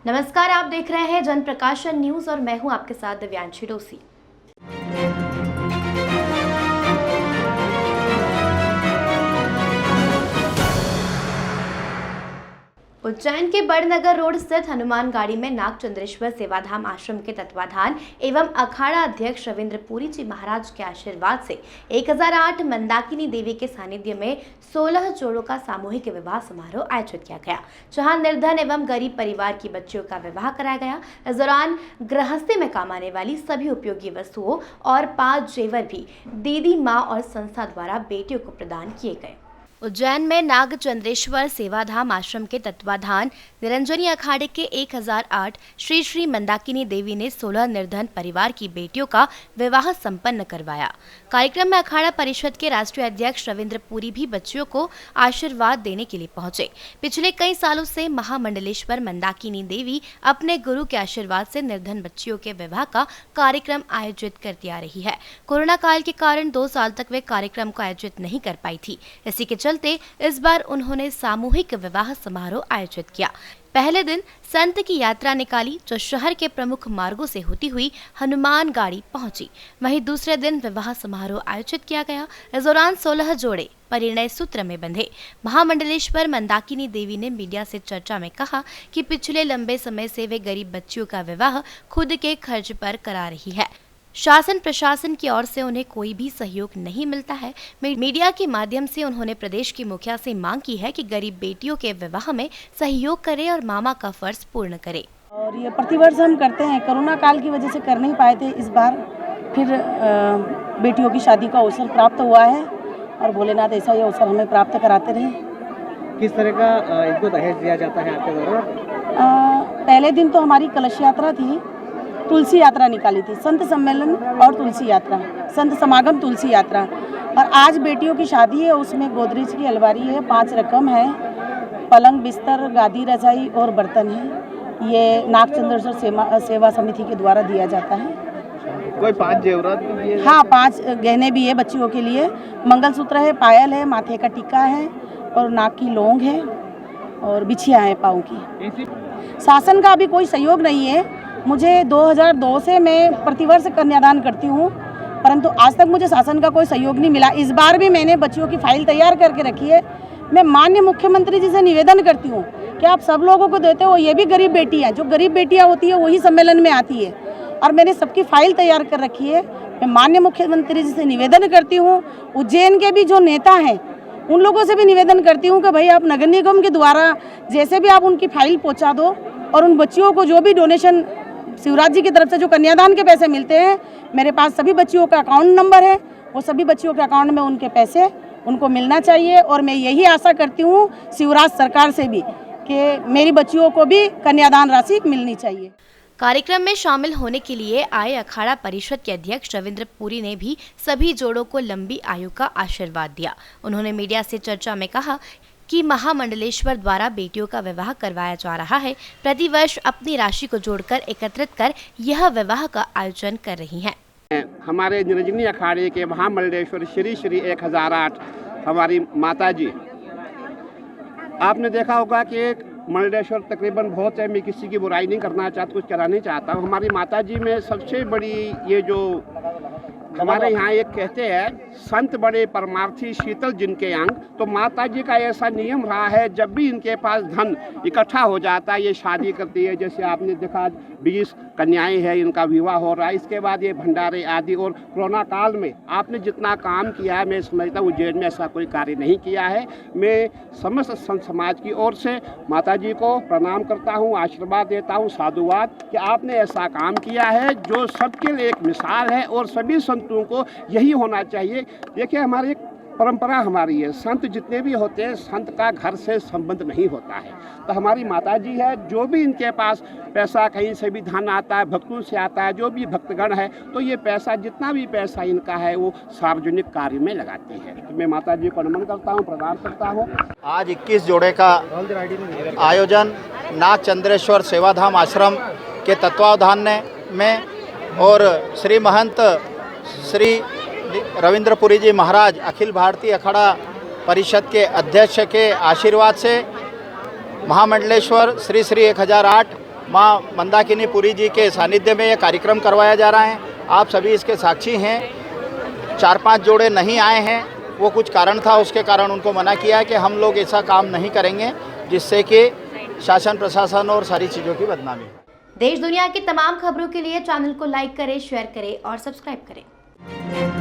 नमस्कार, आप देख रहे हैं जन प्रकाशन न्यूज और मैं हूं आपके साथ दिव्यांशी डोसी। उज्जैन के बड़नगर रोड स्थित हनुमानगढ़ी में नागचंद्रेश्वर सेवाधाम आश्रम के तत्वाधान एवं अखाड़ा अध्यक्ष रविंद्र पुरी जी महाराज के आशीर्वाद से 1008 मंदाकिनी देवी के सानिध्य में 16 जोड़ों का सामूहिक विवाह समारोह आयोजित किया गया, जहां निर्धन एवं गरीब परिवार की बच्चियों का विवाह कराया गया। इस दौरान गृहस्थी में काम आने वाली सभी उपयोगी वस्तुओं और 5 जेवर भी दीदी माँ और संस्था द्वारा बेटियों को प्रदान किए गए। उज्जैन में नागचंद्रेश्वर सेवाधाम आश्रम के तत्वाधान निरंजनी अखाड़े के 1008 श्री श्री मंदाकिनी देवी ने 16 निर्धन परिवार की बेटियों का विवाह संपन्न करवाया। कार्यक्रम में अखाड़ा परिषद के राष्ट्रीय अध्यक्ष रविंद्र पुरी भी बच्चियों को आशीर्वाद देने के लिए पहुंचे। पिछले कई सालों से महामंडलेश्वर मंदाकिनी देवी अपने गुरु के आशीर्वाद से निर्धन बच्चियों के विवाह का कार्यक्रम आयोजित करती आ रही है। कोरोना काल के कारण 2 साल तक वे कार्यक्रम को आयोजित नहीं कर पाई थी। इसी के चलते इस बार उन्होंने सामूहिक विवाह समारोह आयोजित किया। पहले दिन संत की यात्रा निकाली, जो शहर के प्रमुख मार्गों से होती हुई हनुमानगढ़ी पहुंची। वहीं दूसरे दिन विवाह समारोह आयोजित किया गया। इस दौरान 16 जोड़े परिणय सूत्र में बंधे। महामंडलेश्वर मंदाकिनी देवी ने मीडिया से चर्चा में कहा कि पिछले लंबे समय से वे गरीब बच्चियों का विवाह खुद के खर्च पर करा रही है। शासन प्रशासन की ओर से उन्हें कोई भी सहयोग नहीं मिलता है। मीडिया के माध्यम से उन्होंने प्रदेश की मुखिया से मांग की है कि गरीब बेटियों के विवाह में सहयोग करें और मामा का फर्ज पूर्ण करें। और ये प्रतिवर्ष हम करते हैं, कोरोना काल की वजह से कर नहीं पाए थे। इस बार फिर बेटियों की शादी का अवसर प्राप्त हुआ है और भोलेनाथ ऐसा ये अवसर हमें प्राप्त कराते रहे। किस तरह का इनको दहेज दिया जाता है आपके द्वारा? पहले दिन तो हमारी कलश यात्रा थी, तुलसी यात्रा निकाली थी, संत सम्मेलन और तुलसी यात्रा, संत समागम तुलसी यात्रा। और आज बेटियों की शादी है, उसमें गोदरेज की अलमारी है, 5 रकम है, पलंग बिस्तर गादी रजाई और बर्तन है। ये नागचंद्रेश्वर सेवा समिति के द्वारा दिया जाता है। कोई 5 जेवरात भी दिए? हाँ, 5 गहने भी है बच्चियों के लिए। मंगलसूत्र है, पायल है, माथे का टीका है और नाक की लौंग है और बिछिया है पाँव की। शासन का अभी कोई सहयोग नहीं है। मुझे 2002 से मैं प्रतिवर्ष कन्यादान करती हूँ, परंतु आज तक मुझे शासन का कोई सहयोग नहीं मिला। इस बार भी मैंने बच्चियों की फाइल तैयार करके रखी है। मैं माननीय मुख्यमंत्री जी से निवेदन करती हूँ कि आप सब लोगों को देते हो, ये भी गरीब बेटी है, जो गरीब बेटियाँ होती है वही सम्मेलन में आती है, और मैंने सबकी फाइल तैयार कर रखी है। मैं माननीय मुख्यमंत्री जी से निवेदन करती हूँ, उज्जैन के भी जो नेता हैं उन लोगों से भी निवेदन करती हूँ कि भाई आप नगर निगम के द्वारा जैसे भी आप उनकी फाइल पहुँचा दो, और उन बच्चियों को जो भी डोनेशन शिवराज जी की तरफ से जो कन्यादान के पैसे मिलते हैं, मेरे पास सभी बच्चियों का अकाउंट नंबर है, वो सभी बच्चियों के अकाउंट में उनके पैसे उनको मिलना चाहिए। और मैं यही आशा करती हूँ शिवराज सरकार से भी कि मेरी बच्चियों को भी कन्यादान राशि मिलनी चाहिए। कार्यक्रम में शामिल होने के लिए आए अखाड़ा परिषद के अध्यक्ष रविंद्र पुरी ने भी सभी जोड़ों को लंबी आयु का आशीर्वाद दिया। उन्होंने मीडिया से चर्चा में कहा कि महामंडलेश्वर द्वारा बेटियों का विवाह करवाया जा रहा है। प्रतिवर्ष अपनी राशि को जोड़कर एकत्रित कर यह विवाह का आयोजन कर रही हैं। हमारे निरंजनी अखाड़े के महामंडलेश्वर श्री श्री 1008 हमारी माता जी, आपने देखा होगा कि एक मंडलेश्वर तकरीबन बहुत है, मैं किसी की बुराई नहीं करना चाहता, कुछ कहना नहीं चाहता। हमारी माता जी में सबसे बड़ी ये जो हमारे यहाँ एक कहते हैं, संत बड़े परमार्थी शीतल जिनके अंग। तो माता जी का ऐसा नियम रहा है, जब भी इनके पास धन इकट्ठा हो जाता है ये शादी करती है। जैसे आपने देखा 20 कन्याएं हैं, इनका विवाह हो रहा है। इसके बाद ये भंडारे आदि, और कोरोना काल में आपने जितना काम किया है, मैं समझता हूँ उज्जैन में ऐसा कोई कार्य नहीं किया है। मैं समस्त संत समाज की ओर से माता जी को प्रणाम करता हूँ, आशीर्वाद देता हूँ, साधुवाद कि आपने ऐसा काम किया है जो सबके लिए एक मिसाल है, और सभी संतों को यही होना चाहिए। देखिए, हमारी एक परंपरा हमारी है, संत जितने भी होते हैं, संत का घर से संबंध नहीं होता है। तो हमारी माता जी है, जो भी इनके पास पैसा कहीं से भी धन आता है, भक्तों से आता है, जो भी भक्तगण है, तो ये पैसा जितना भी पैसा इनका है वो सार्वजनिक कार्य में लगाते हैं। तो मैं माता जी को नमन करता हूँ, प्रणाम करता हूँ। आज 21 जोड़े का आयोजन नागचंद्रेश्वर सेवाधाम आश्रम के तत्वावधान में और श्री महंत श्री रविंद्र पुरी जी महाराज अखिल भारतीय अखाड़ा परिषद के अध्यक्ष के आशीर्वाद से महामंडलेश्वर श्री श्री 1008 माँ मंदाकिनीपुरी जी के सानिध्य में ये कार्यक्रम करवाया जा रहा है। आप सभी इसके साक्षी हैं। 4-5 जोड़े नहीं आए हैं, वो कुछ कारण था, उसके कारण उनको मना किया है कि हम लोग ऐसा काम नहीं करेंगे जिससे कि शासन प्रशासन और सारी चीज़ों की बदनामी। देश दुनिया की तमाम खबरों के लिए चैनल को लाइक करें, शेयर करें और सब्सक्राइब करें।